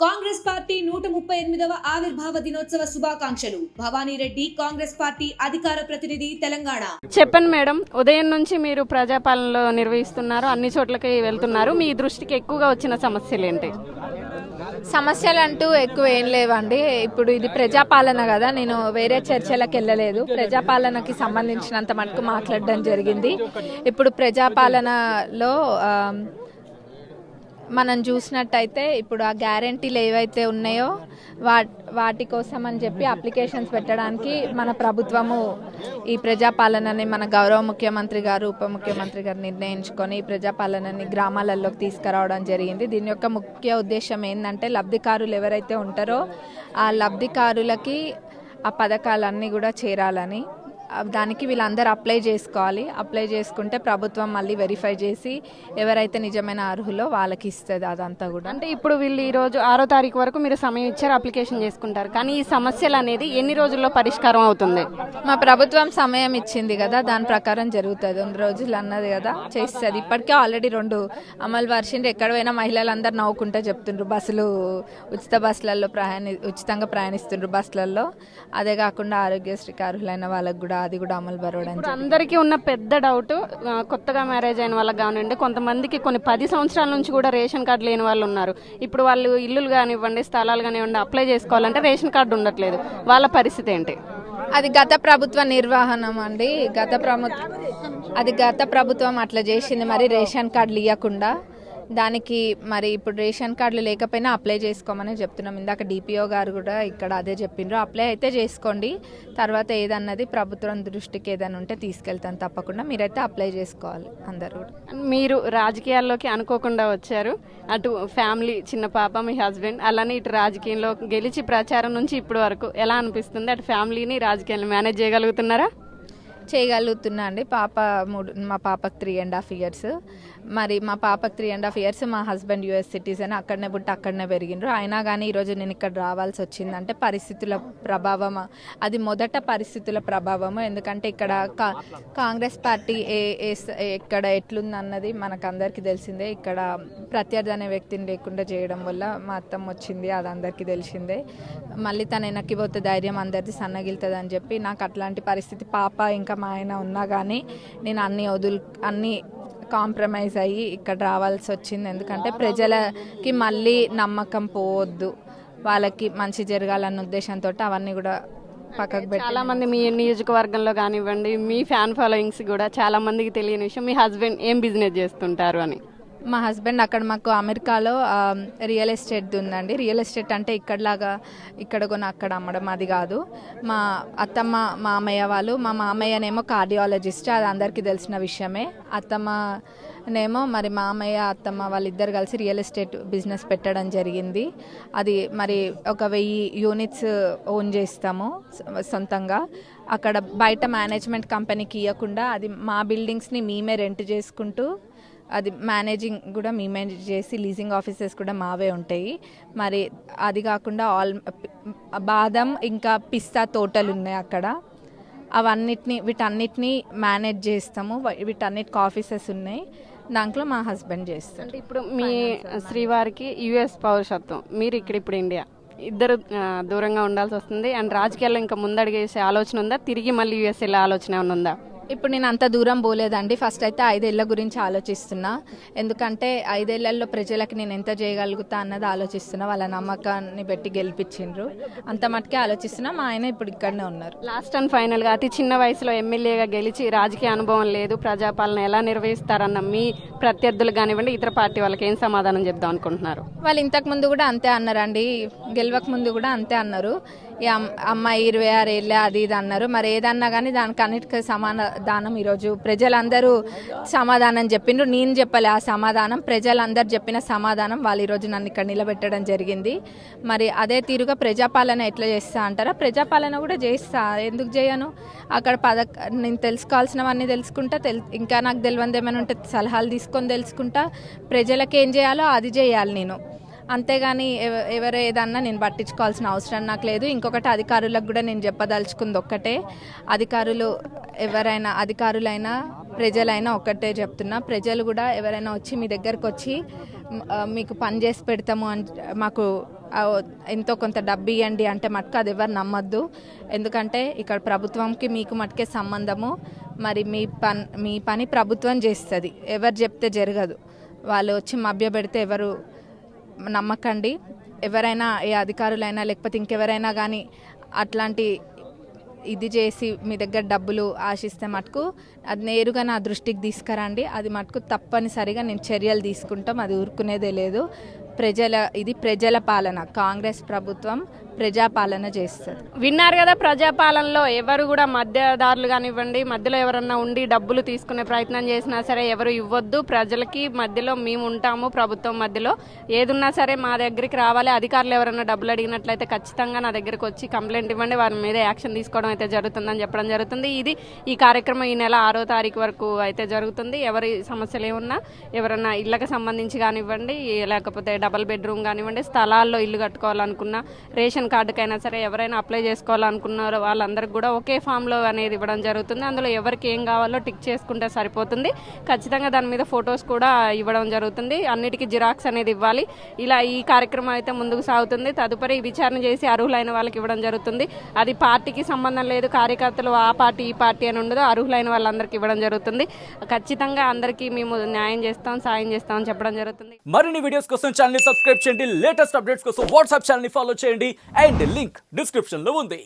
Congress party 138వ ఆవిర్భావ దినోత్సవ శుభాకాంక్షలు. భవానీ రెడ్డి, కాంగ్రెస్ పార్టీ అధికార ప్రతినిధి, తెలంగాణ. చెప్పండి మేడం, ఉదయం నుంచి మీరు ప్రజాపాలనలో నిర్వహిస్తున్నారు, అన్ని చోట్లకి వెళ్తున్నారు. మీ దృష్టికి ఎక్కువగా వచ్చిన సమస్యలు ఏంటి? సమస్యలు అంటూ ఎక్కువ ఏం లేవండి. ఇప్పుడు ఇది ప్రజాపాలన కదా, నేను వేరే చర్చలకు వెళ్ళలేదు. ప్రజాపాలనకి సంబంధించినంత మటుకు మాట్లాడడం జరిగింది. ఇప్పుడు ప్రజాపాలనలో మనం చూసినట్టయితే ఇప్పుడు ఆ గ్యారంటీలు ఏవైతే ఉన్నాయో వాటి కోసం అని చెప్పి అప్లికేషన్స్ పెట్టడానికి మన ప్రభుత్వము ఈ ప్రజాపాలనని మన గౌరవ ముఖ్యమంత్రి గారు, ఉప ముఖ్యమంత్రి గారు నిర్ణయించుకొని ఈ ప్రజాపాలనని గ్రామాలలోకి తీసుకురావడం జరిగింది. దీని యొక్క ముఖ్య ఉద్దేశం ఏంటంటే లబ్ధికారులు ఎవరైతే ఉంటారో ఆ లబ్ధికారులకి ఆ పథకాలన్నీ కూడా చేరాలని, దానికి వీళ్ళందరూ అప్లై చేసుకోవాలి. అప్లై చేసుకుంటే ప్రభుత్వం మళ్ళీ వెరిఫై చేసి ఎవరైతే నిజమైన అర్హులో వాళ్ళకి ఇస్తుంది. అదంతా కూడా అంటే ఇప్పుడు వీళ్ళు ఈ రోజు 6వ తారీఖు వరకు మీరు సమయం ఇచ్చారు, అప్లికేషన్ చేసుకుంటారు. కానీ ఈ సమస్యలు అనేది ఎన్ని రోజుల్లో పరిష్కారం అవుతుంది? మా ప్రభుత్వం సమయం ఇచ్చింది కదా, దాని ప్రకారం జరుగుతుంది. 2 రోజులు అన్నది కదా, చేస్తుంది. ఇప్పటికే ఆల్రెడీ 2 అమలు పరిచిండ్రు. ఎక్కడ పోయినా మహిళలందరూ నవ్వుకుంటే చెప్తుండ్రు, బస్సులు ఉచిత బస్సులలో ఉచితంగా ప్రయాణిస్తుండ్రు బస్సులలో. అదే కాకుండా ఆరోగ్యశ్రీకి అర్హులైన వాళ్ళకు కూడా అది కూడా అమలు పరవడం. అందరికీ ఉన్న పెద్ద డౌట్, కొత్తగా మ్యారేజ్ అయిన వాళ్ళకి కానివ్వండి, కొంతమందికి కొన్ని 10 సంవత్సరాల నుంచి కూడా రేషన్ కార్డు లేని వాళ్ళు ఉన్నారు. ఇప్పుడు వాళ్ళు ఇల్లులు కానివ్వండి, స్థలాలు కానివ్వండి అప్లై చేసుకోవాలంటే రేషన్ కార్డు ఉండట్లేదు. వాళ్ళ పరిస్థితి ఏంటి? అది గత ప్రభుత్వ నిర్వహణం అండి. గత ప్రభుత్వం అట్లా చేసింది. మరి రేషన్ కార్డులు ఇవ్వకుండా దానికి మరి ఇప్పుడు రేషన్ కార్డులు లేకపోయినా అప్లై చేసుకోమని చెప్తున్నాం. ఇందాక డిపిఓ గారు కూడా ఇక్కడ అదే చెప్పిండ్రు. అప్లై అయితే చేసుకోండి, తర్వాత ఏదన్నది ప్రభుత్వం దృష్టికి ఏదైనా ఉంటే తీసుకెళ్తాను తప్పకుండా. మీరైతే అప్లై చేసుకోవాలి అందరూ. మీరు రాజకీయాల్లోకి అనుకోకుండా వచ్చారు. అటు ఫ్యామిలీ, చిన్న పాప, మీ హస్బెండ్, అలానే ఇటు రాజకీయంలో గెలిచి ప్రచారం నుంచి ఇప్పటి వరకు ఎలా అనిపిస్తుంది? అటు ఫ్యామిలీని రాజకీయాలను మేనేజ్ చేయగలుగుతున్నారా? చేయగలుగుతున్నా అండి. మా పాపకు 3.5 years. మరి మా పాపకు 3.5 years. మా హస్బెండ్ యుఎస్ సిటిజన్, అక్కడనే పుట్టి అక్కడనే పెరిగిండ్రు. అయినా కానీ ఈరోజు నేను ఇక్కడ రావాల్సి వచ్చిందంటే పరిస్థితుల ప్రభావం. అది మొదట పరిస్థితుల ప్రభావము. ఎందుకంటే ఇక్కడ కాంగ్రెస్ పార్టీ ఇక్కడ ఎట్లుందన్నది మనకు తెలిసిందే. ఇక్కడ ప్రత్యర్థి అనే వ్యక్తిని లేకుండా చేయడం వల్ల మా అత్తమ్మ వచ్చింది, అది అందరికీ తెలిసిందే. మళ్ళీ తను వెనక్కి పోతే ధైర్యం అందరిది సన్నగిలుతుంది అని చెప్పి నాకు అట్లాంటి పరిస్థితి, పాప ఇంకా మా ఆయన ఉన్నా కానీ నేను అన్ని కాంప్రమైజ్ అయ్యి ఇక్కడ రావాల్సి వచ్చింది. ఎందుకంటే ప్రజలకి మళ్ళీ నమ్మకం పోవద్దు, వాళ్ళకి మంచి జరగాలన్న ఉద్దేశంతో అవన్నీ కూడా పక్కకు పెట్టి. చాలా మంది మీ నియోజకవర్గంలో కానివ్వండి, మీ ఫ్యాన్ ఫాలోయింగ్స్ కూడా చాలా మందికి తెలియని విషయం, మీ హస్బెండ్ ఏం బిజినెస్ చేస్తుంటారు అని. మా హస్బెండ్ అక్కడ మాకు అమెరికాలో రియల్ ఎస్టేట్ ఉందండి. రియల్ ఎస్టేట్ అంటే ఇక్కడ కొని అక్కడ అమ్మడం అది కాదు. మా అత్తమ్మ మామయ్య వాళ్ళు, మా మామయ్యనేమో కార్డియాలజిస్ట్, అది అందరికీ తెలిసిన విషయమే. అత్తమ్మనేమో మరి మామయ్య అత్తమ్మ వాళ్ళిద్దరు కలిసి రియల్ ఎస్టేట్ బిజినెస్ పెట్టడం జరిగింది. అది మరి 1000 units ఓన్ చేస్తాము సొంతంగా. అక్కడ బయట మేనేజ్మెంట్ కంపెనీకి ఇవ్వకుండా అది మా బిల్డింగ్స్ని మేమే రెంట్ చేసుకుంటూ, అది మేనేజింగ్ కూడా మేమే చేసి, లీజింగ్ ఆఫీసెస్ కూడా మావే ఉంటాయి. మరి అది కాకుండా బాదం ఇంకా పిస్తా తోటలు ఉన్నాయి అక్కడ. వీటన్నిటిని మేనేజ్ చేస్తాము. వీటన్నిటికి ఆఫీసెస్ ఉన్నాయి. దాంట్లో మా హస్బెండ్ చేస్తారు. అంటే ఇప్పుడు మీ శ్రీవారికి యుఎస్ పౌరసత్వం, మీరు ఇప్పుడు ఇండియా, ఇద్దరు దూరంగా ఉండాల్సి వస్తుంది. అండ్ రాజకీయాల్లో ఇంకా ముందడిగేసే ఆలోచన ఉందా? తిరిగి మళ్ళీ యుఎస్ వెళ్ళే ఆలోచన ఏమైనా ఉందా? ఇప్పుడు నేను అంత దూరం పోలేదండి. ఫస్ట్ అయితే 5 ఏళ్ల గురించి ఆలోచిస్తున్నా. ఎందుకంటే 5 ఏళ్లలో ప్రజలకు నేను ఎంత చేయగలుగుతా అన్నది ఆలోచిస్తున్నా. వాళ్ళ నమ్మకాన్ని పెట్టి గెలిపించిండ్రు, అంత మటుకే ఆలోచిస్తున్నా. మా ఆయన ఇప్పుడు ఇక్కడనే ఉన్నారు. లాస్ట్ అండ్ ఫైనల్గా, అతి చిన్న వయసులో ఎమ్మెల్యేగా గెలిచి రాజకీయ అనుభవం లేదు, ప్రజాపాలన ఎలా నిర్వహిస్తారన్న మీ ప్రత్యర్థులు కానివ్వండి, ఇతర పార్టీ వాళ్ళకి ఏం సమాధానం చెప్దాం అనుకుంటున్నారు? వాళ్ళు ఇంతకు ముందు కూడా అంతే అన్నారండి, గెలవక ముందు కూడా అంతే అన్నారు. ఈ అమ్మాయి 26 ఏళ్ళే అది ఇది అన్నారు. మరి ఏదన్నా కానీ దానికి అన్నిటికీ సమాధానం ఈరోజు ప్రజలందరూ సమాధానం చెప్పిండ్రు. నేను చెప్పలే ఆ సమాధానం, ప్రజలందరూ చెప్పిన సమాధానం. వాళ్ళు ఈరోజు నన్ను ఇక్కడ నిలబెట్టడం జరిగింది. మరి అదే తీరుగా ప్రజాపాలన ఎట్లా చేస్తా అంటారా? ప్రజాపాలన కూడా చేస్తా, ఎందుకు చేయను? అక్కడ నేను తెలుసుకోవాల్సినవన్నీ తెలుసుకుంటా, ఇంకా నాకు తెలియదు ఏమైనా ఉంటే సలహాలు తీసుకొని తెలుసుకుంటా. ప్రజలకు ఏం చేయాలో అది చేయాలి నేను. అంతేగాని ఎవరు ఏదన్నా నేను పట్టించుకోవాల్సిన అవసరం నాకు లేదు. ఇంకొకటి, అధికారులకు కూడా నేను చెప్పదలుచుకుంది ఒక్కటే, అధికారులైనా ప్రజలైనా ఒక్కటే చెప్తున్నా, ప్రజలు కూడా ఎవరైనా వచ్చి మీ దగ్గరకు వచ్చి మీకు పని చేసి పెడతాము అని మాకు ఎంతో కొంత డబ్బు ఇవ్వండి అంటే మటుకు అది ఎవరు నమ్మొద్దు. ఎందుకంటే ఇక్కడ ప్రభుత్వంకి మీకు మటుకే సంబంధము. మరి మీ పని ప్రభుత్వం చేస్తుంది, ఎవరు చెప్తే జరగదు. వాళ్ళు వచ్చి మభ్యపెడితే ఎవరు నమ్మకండి. ఎవరైనా ఏ అధికారులైనా లేకపోతే ఇంకెవరైనా కానీ అట్లాంటి ఇది చేసి మీ దగ్గర డబ్బులు ఆశిస్తే మటుకు అది నేరుగా నా దృష్టికి తీసుకురండి. అది మటుకు తప్పనిసరిగా నేను చర్యలు తీసుకుంటాం, అది ఊరుకునేదే లేదు. ఇది ప్రజల పాలన, కాంగ్రెస్ ప్రభుత్వం ప్రజాపాలన చేస్తుంది. విన్నారు కదా, ప్రజాపాలనలో ఎవరు కూడా మధ్యదారులు కానివ్వండి, మధ్యలో ఎవరన్నా ఉండి డబ్బులు తీసుకునే ప్రయత్నం చేసినా సరే ఎవరు ఇవ్వద్దు. ప్రజలకి మధ్యలో మేము ఉంటాము, ప్రభుత్వం మధ్యలో ఏదున్నా సరే మా దగ్గరికి రావాలి. అధికారులు ఎవరైనా డబ్బులు అడిగినట్లయితే ఖచ్చితంగా నా దగ్గరికి వచ్చి కంప్లైంట్ ఇవ్వండి, వారి మీద యాక్షన్ తీసుకోవడం అయితే జరుగుతుందని చెప్పడం జరుగుతుంది. ఈ కార్యక్రమం ఈ నెల 6వ తారీఖు వరకు అయితే జరుగుతుంది. ఎవరి సమస్యలు ఏమున్నా, ఎవరైనా ఇళ్ళకి సంబంధించి కానివ్వండి, లేకపోతే డబుల్ బెడ్రూమ్ కానివ్వండి, స్థలాల్లో ఇల్లు కట్టుకోవాలనుకున్నా, రేషన్ కార్డుకైనా సరే ఎవరైనా అప్లై చేసుకోవాలనుకున్నారో వాళ్ళందరికీ కూడా ఒకే ఫామ్లో అనేది ఇవ్వడం జరుగుతుంది. అందులో ఎవరికి ఏం కావాలో టిక్ చేసుకుంటే సరిపోతుంది. ఖచ్చితంగా దాని మీద ఫొటోస్ కూడా ఇవ్వడం జరుగుతుంది. అన్నిటికీ జిరాక్స్ అనేది ఇవ్వాలి. ఇలా ఈ కార్యక్రమం అయితే ముందుకు సాగుతుంది. తదుపరి విచారణ చేసి అర్హులైన వాళ్ళకి ఇవ్వడం జరుగుతుంది. అది పార్టీకి సంబంధం లేదు, కార్యకర్తలు ఆ పార్టీ ఈ పార్టీ అని ఉండదు, అర్హులైన వాళ్ళందరికీ ఇవ్వడం జరుగుతుంది. ఖచ్చితంగా అందరికీ మేము న్యాయం చేస్తాం, సాయం చేస్తామని చెప్పడం జరుగుతుంది. మరిన్ని వీడియోస్ కోసం ఛానల్ ని సబ్స్క్రైబ్ చేయండి, లేటెస్ట్ అప్డేట్స్ కోసం వాట్సాప్ ఛానల్ ని ఫాలో చేయండి, అండ్ లింక్ డిస్క్రిప్షన్ లో ఉంది.